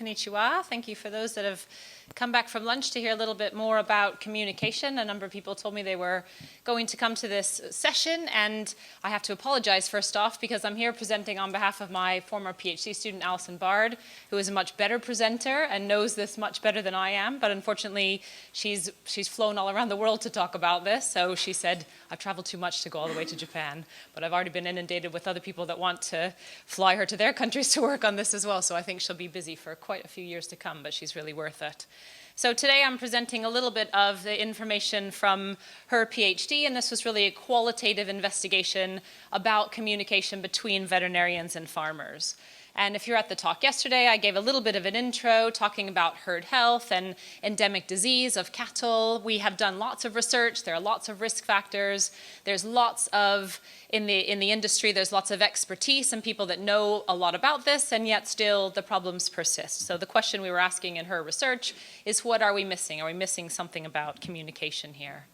Konnichiwa. Thank you for those that have come back from lunch to hear a little bit more about communication. A number of people told me they were going to come to this session, and I have to apologize first off because I'm here presenting on behalf of my former PhD student, Alison Bard, who is a much better presenter and knows this much better than I am, but unfortunately she's flown all around the world to talk about this, so she said, I've traveled too much to go all the way to Japan, but I've already been inundated with other people that want to fly her to their countries to work on this as well, so I think she'll be busy for quite a few years to come, but she's really worth it. So today I'm presenting a little bit of the information from her PhD, and this was really a qualitative investigation about communication between veterinarians and farmers. And if you're at the talk yesterday, I gave a little bit of an intro talking about herd health and endemic disease of cattle. We have done lots of research. There are lots of risk factors. There's lots of, in the industry, there's lots of expertise and people that know a lot about this, and yet still the problems persist. So the question we were asking in her research is, what are we missing? Are we missing something about communication here?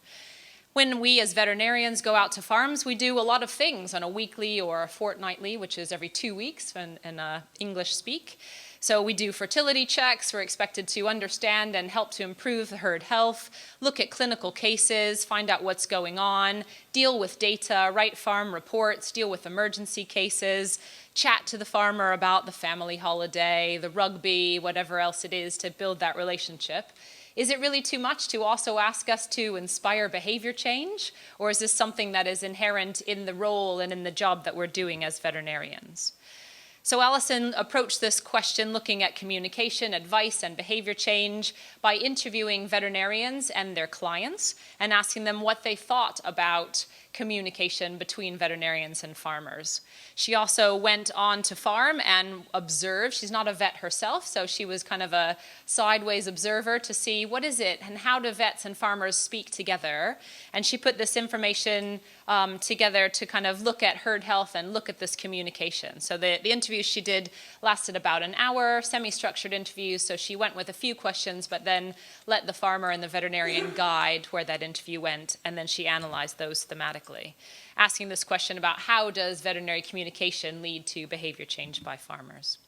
When we as veterinarians go out to farms, we do a lot of things on a weekly or a fortnightly, which is every 2 weeks in English speak. So we do fertility checks. We're expected to understand and help to improve the herd health, look at clinical cases, find out what's going on, deal with data, write farm reports, deal with emergency cases, chat to the farmer about the family holiday, the rugby, whatever else it is to build that relationship. Is it really too much to also ask us to inspire behavior change? Or is this something that is inherent in the role and in the job that we're doing as veterinarians? So Alison approached this question looking at communication, advice, and behavior change by interviewing veterinarians and their clients and asking them what they thought about communication between veterinarians and farmers. She also went on to farm and observed. She's not a vet herself, so she was kind of a sideways observer to see what is it and how do vets and farmers speak together. And she put this information together to kind of look at herd health and look at this communication. So the interviews she did lasted about an hour, semi-structured interviews, so she went with a few questions, but then let the farmer and the veterinarian guide where that interview went, and then she analyzed those thematically, asking this question about how does veterinary communication lead to behavior change by farmers.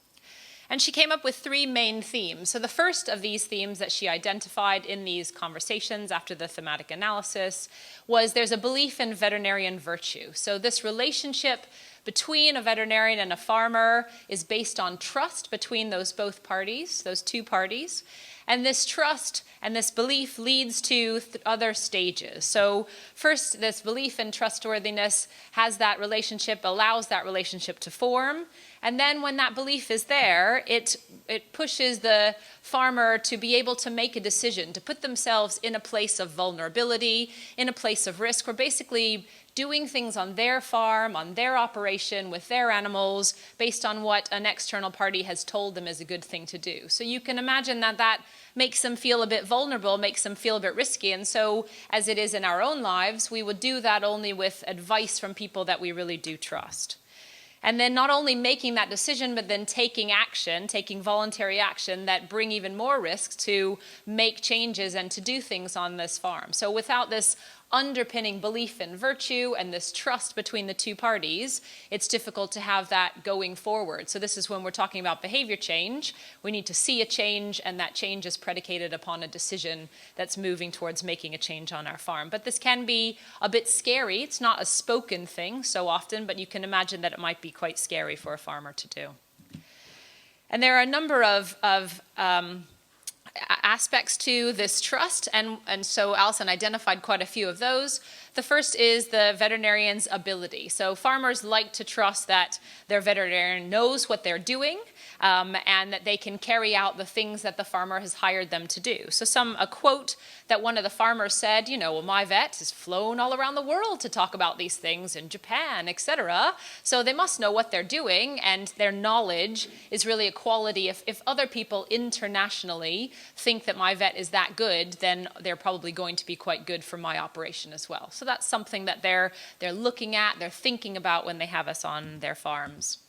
And she came up with 3 main themes. So the first of these themes that she identified in these conversations after the thematic analysis was there's a belief in veterinarian virtue. So this relationship between a veterinarian and a farmer is based on trust between those two parties. And this trust and this belief leads to other stages. So first, this belief in trustworthiness has that relationship, allows that relationship to form. And then when that belief is there, it pushes the farmer to be able to make a decision, to put themselves in a place of vulnerability, in a place of risk, or basically doing things on their farm, on their operation, with their animals, based on what an external party has told them is a good thing to do. So you can imagine that that makes them feel a bit vulnerable, makes them feel a bit risky. And so, as it is in our own lives, we would do that only with advice from people that we really do trust. And then not only making that decision, but then taking action, taking voluntary action that bring even more risks to make changes and to do things on this farm. So without this underpinning belief in virtue and this trust between the two parties, it's difficult to have that going forward. So this is when we're talking about behavior change. We need to see a change, and that change is predicated upon a decision that's moving towards making a change on our farm. But this can be a bit scary. It's not a spoken thing so often, but you can imagine that it might be quite scary for a farmer to do. And there are a number of aspects to this trust, and so Alison identified quite a few of those. The first is the veterinarian's ability. So farmers like to trust that their veterinarian knows what they're doing and that they can carry out the things that the farmer has hired them to do. So a quote that one of the farmers said, well, my vet has flown all around the world to talk about these things in Japan, etc. So they must know what they're doing, and their knowledge is really a quality. If other people internationally think that my vet is that good, then they're probably going to be quite good for my operation as well. So that's something that they're looking at, they're thinking about when they have us on their farms.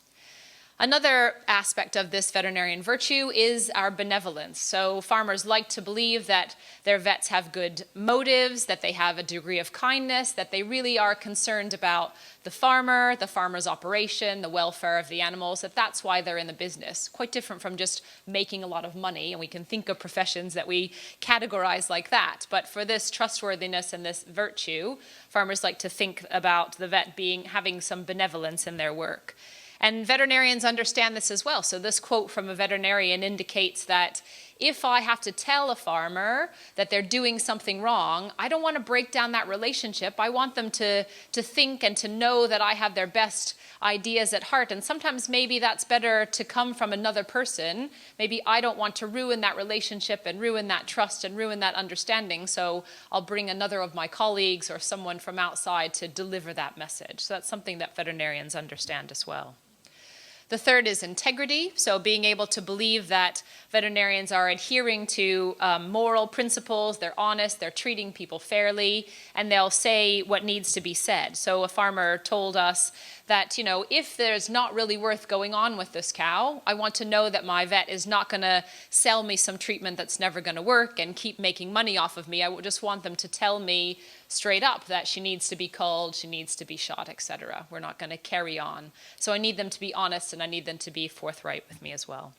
Another aspect of this veterinarian virtue is our benevolence. So farmers like to believe that their vets have good motives, that they have a degree of kindness, that they really are concerned about the farmer's operation, the welfare of the animals, that's why they're in the business. Quite different from just making a lot of money, and we can think of professions that we categorize like that. But for this trustworthiness and this virtue, farmers like to think about the vet having some benevolence in their work. And veterinarians understand this as well. So this quote from a veterinarian indicates that if I have to tell a farmer that they're doing something wrong, I don't want to break down that relationship. I want them to think and to know that I have their best ideas at heart. And sometimes maybe that's better to come from another person. Maybe I don't want to ruin that relationship and ruin that trust and ruin that understanding. So I'll bring another of my colleagues or someone from outside to deliver that message. So that's something that veterinarians understand as well. The third is integrity, so being able to believe that veterinarians are adhering to moral principles, they're honest, they're treating people fairly, and they'll say what needs to be said. So a farmer told us that, if there's not really worth going on with this cow, I want to know that my vet is not going to sell me some treatment that's never going to work and keep making money off of me. I just want them to tell me straight up that she needs to be culled, she needs to be shot, etc. We're not going to carry on. So I need them to be honest, and I need them to be forthright with me as well.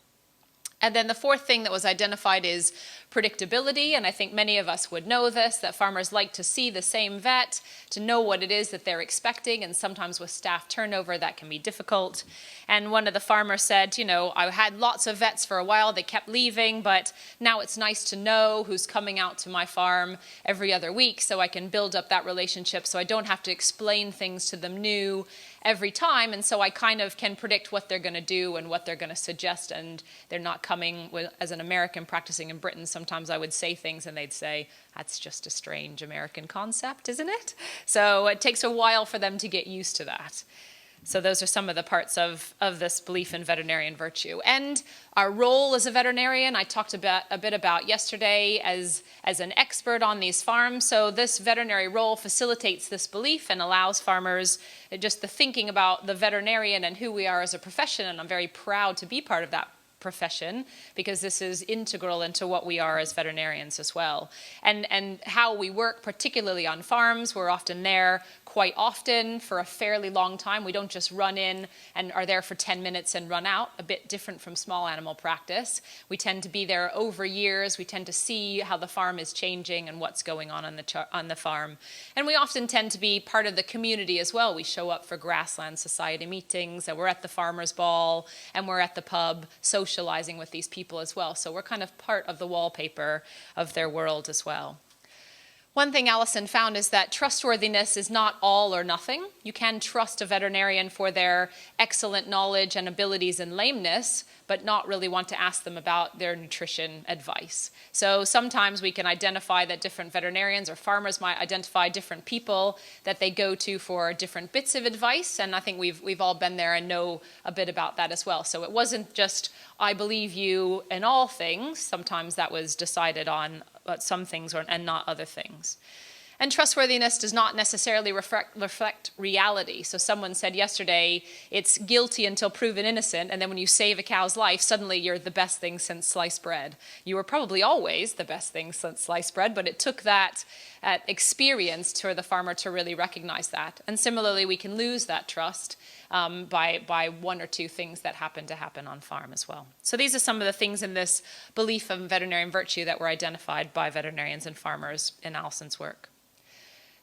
And then the fourth thing that was identified is predictability, and I think many of us would know this, that farmers like to see the same vet, to know what it is that they're expecting, and sometimes with staff turnover that can be difficult. And one of the farmers said, I had lots of vets for a while, they kept leaving, but now it's nice to know who's coming out to my farm every other week so I can build up that relationship so I don't have to explain things to them new every time, and so I kind of can predict what they're going to do and what they're going to suggest, and they're not coming as an American practicing in Britain. Sometimes I would say things and they'd say, that's just a strange American concept, isn't it? So it takes a while for them to get used to that. So those are some of the parts of this belief in veterinarian virtue. And our role as a veterinarian, I talked a bit about yesterday as an expert on these farms. So this veterinary role facilitates this belief and allows farmers just the thinking about the veterinarian and who we are as a profession. And I'm very proud to be part of that profession because this is integral into what we are as veterinarians as well. And how we work, particularly on farms, we're often there quite often for a fairly long time. We don't just run in and are there for 10 minutes and run out, a bit different from small animal practice. We tend to be there over years. We tend to see how the farm is changing and what's going on the farm. And we often tend to be part of the community as well. We show up for Grassland Society meetings, and we're at the farmers' ball, and we're at the pub socializing with these people as well. So we're kind of part of the wallpaper of their world as well. One thing Alison found is that trustworthiness is not all or nothing. You can trust a veterinarian for their excellent knowledge and abilities in lameness, but not really want to ask them about their nutrition advice. So sometimes we can identify that different veterinarians or farmers might identify different people that they go to for different bits of advice, and I think we've all been there and know a bit about that as well. So it wasn't just, I believe you in all things. Sometimes that was decided on some things and not other things. And trustworthiness does not necessarily reflect reality. So someone said yesterday, it's guilty until proven innocent, and then when you save a cow's life, suddenly you're the best thing since sliced bread. You were probably always the best thing since sliced bread, but it took that experience for the farmer to really recognize that. And similarly, we can lose that trust by one or two things that happen on farm as well. So these are some of the things in this belief of veterinarian virtue that were identified by veterinarians and farmers in Alison's work.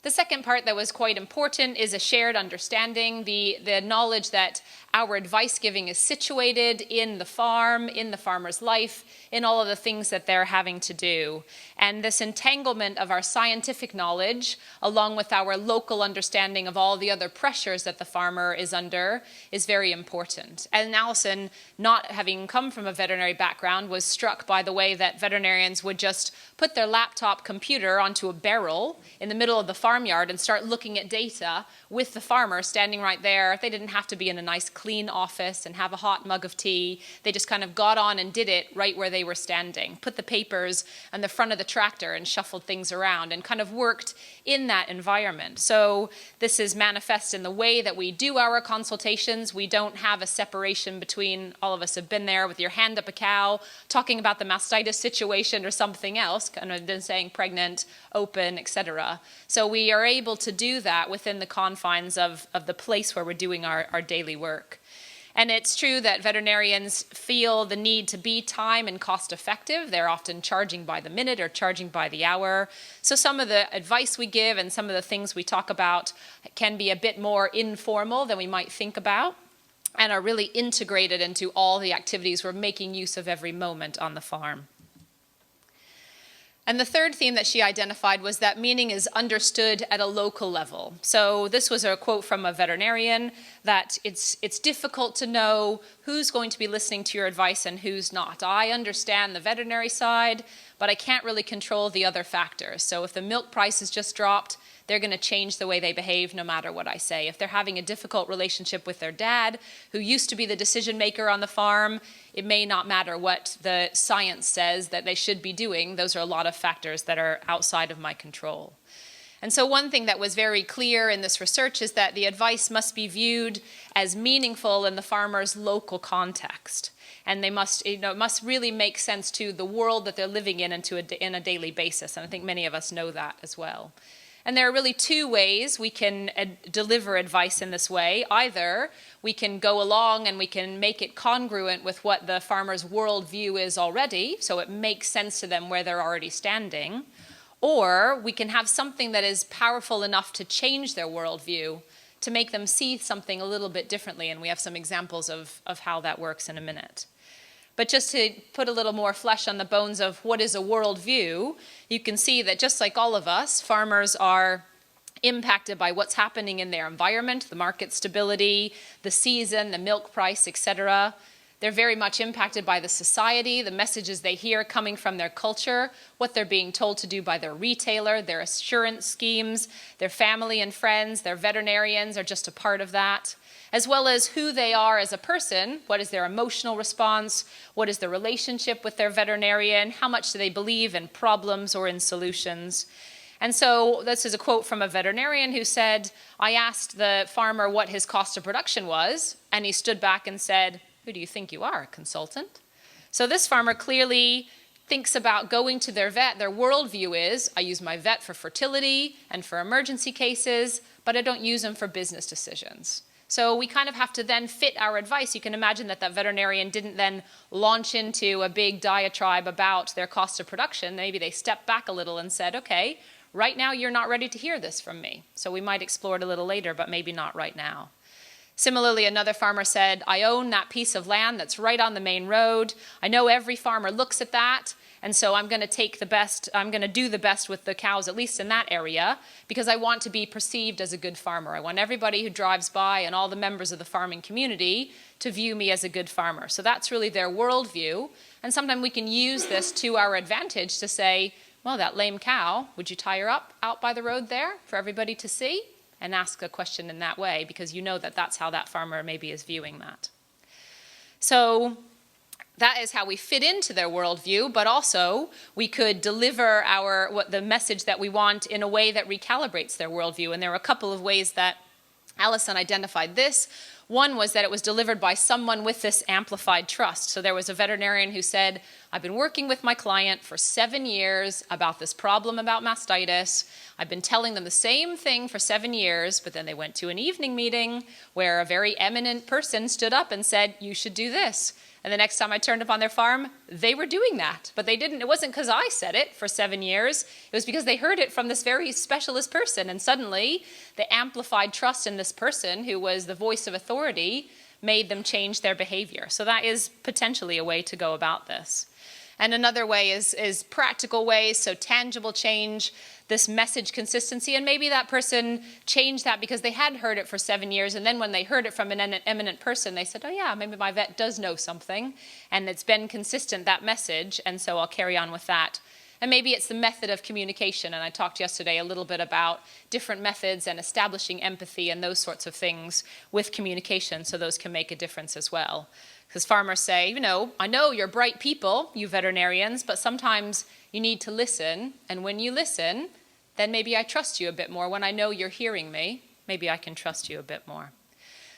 The second part that was quite important is a shared understanding, the knowledge that our advice giving is situated in the farm, in the farmer's life, in all of the things that they're having to do. And this entanglement of our scientific knowledge, along with our local understanding of all the other pressures that the farmer is under, is very important. And Alison, not having come from a veterinary background, was struck by the way that veterinarians would just put their laptop computer onto a barrel in the middle of the farm farmyard and start looking at data with the farmer standing right there. They didn't have to be in a nice clean office and have a hot mug of tea. They just kind of got on and did it right where they were standing, put the papers on the front of the tractor and shuffled things around and kind of worked in that environment. So this is manifest in the way that we do our consultations. We don't have a separation between, all of us have been there with your hand up a cow, talking about the mastitis situation or something else, kind of then saying pregnant, open, etc. So we are able to do that within the confines of the place where we're doing our daily work. And it's true that veterinarians feel the need to be time and cost effective. They're often charging by the minute or charging by the hour. So some of the advice we give and some of the things we talk about can be a bit more informal than we might think about and are really integrated into all the activities we're making use of every moment on the farm. And the third theme that she identified was that meaning is understood at a local level. So this was a quote from a veterinarian, that it's difficult to know who's going to be listening to your advice and who's not. I understand the veterinary side, but I can't really control the other factors. So if the milk price has just dropped, they're going to change the way they behave no matter what I say. If they're having a difficult relationship with their dad, who used to be the decision maker on the farm, it may not matter what the science says that they should be doing. Those are a lot of factors that are outside of my control. And so one thing that was very clear in this research is that the advice must be viewed as meaningful in the farmer's local context. And they must, it must really make sense to the world that they're living in and in a daily basis. And I think many of us know that as well. And there are really two ways we can deliver advice in this way. Either we can go along and we can make it congruent with what the farmer's worldview is already, so it makes sense to them where they're already standing, or we can have something that is powerful enough to change their worldview, to make them see something a little bit differently, and we have some examples of how that works in a minute. But just to put a little more flesh on the bones of what is a worldview, you can see that just like all of us, farmers are impacted by what's happening in their environment, the market stability, the season, the milk price, etc. They're very much impacted by the society, the messages they hear coming from their culture, what they're being told to do by their retailer, their assurance schemes, their family and friends, their veterinarians are just a part of that, as well as who they are as a person. What is their emotional response? What is the relationship with their veterinarian? How much do they believe in problems or in solutions? And so this is a quote from a veterinarian who said, I asked the farmer what his cost of production was, and he stood back and said, who do you think you are, a consultant? So this farmer clearly thinks about going to their vet. Their worldview is, I use my vet for fertility and for emergency cases, but I don't use them for business decisions. So we kind of have to then fit our advice. You can imagine that that veterinarian didn't then launch into a big diatribe about their cost of production. Maybe they stepped back a little and said, okay, right now you're not ready to hear this from me. So we might explore it a little later, but maybe not right now. Similarly, another farmer said, I own that piece of land that's right on the main road. I know every farmer looks at that. And so I'm going to do the best with the cows, at least in that area, because I want to be perceived as a good farmer. I want everybody who drives by and all the members of the farming community to view me as a good farmer. So that's really their worldview. And sometimes we can use this to our advantage to say, well, that lame cow, would you tie her up out by the road there for everybody to see? And ask a question in that way, because you know that that's how that farmer maybe is viewing that. So that is how we fit into their worldview, but also we could deliver the message that we want in a way that recalibrates their worldview. And there are a couple of ways that Alison identified this. One was that it was delivered by someone with this amplified trust. So there was a veterinarian who said, I've been working with my client for 7 years about this problem about mastitis. I've been telling them the same thing for 7 years, but then they went to an evening meeting where a very eminent person stood up and said, you should do this. And the next time I turned up on their farm, they were doing that. But they didn't. It wasn't because I said it for 7 years. It was because they heard it from this very specialist person. And suddenly, the amplified trust in this person, who was the voice of authority, made them change their behavior. So that is potentially a way to go about this. And another way is practical ways, so tangible change, this message consistency, and maybe that person changed that because they had heard it for 7 years, and then when they heard it from an eminent person, they said, oh yeah, maybe my vet does know something, and it's been consistent, that message, and so I'll carry on with that. And maybe it's the method of communication, and I talked yesterday a little bit about different methods and establishing empathy and those sorts of things with communication, so those can make a difference as well. Because farmers say, you know, I know you're bright people, you veterinarians, but sometimes you need to listen, and when you listen, then maybe I trust you a bit more. When I know you're hearing me, maybe I can trust you a bit more.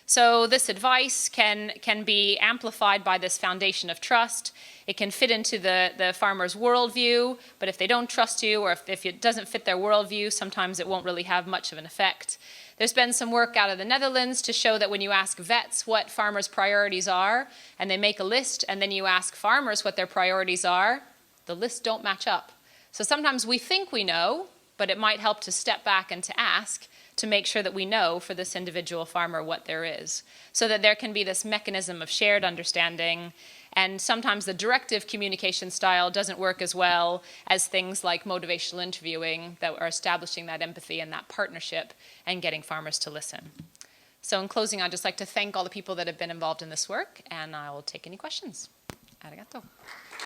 So this advice can be amplified by this foundation of trust. It can fit into the farmer's worldview, but if they don't trust you, or if it doesn't fit their worldview, sometimes it won't really have much of an effect. There's been some work out of the Netherlands to show that when you ask vets what farmers' priorities are, and they make a list, and then you ask farmers what their priorities are, the lists don't match up. So sometimes we think we know, but it might help to step back and to ask, to make sure that we know for this individual farmer what there is, so that there can be this mechanism of shared understanding. And sometimes the directive communication style doesn't work as well as things like motivational interviewing that are establishing that empathy and that partnership and getting farmers to listen. So in closing, I'd just like to thank all the people that have been involved in this work, and I will take any questions. Arigato.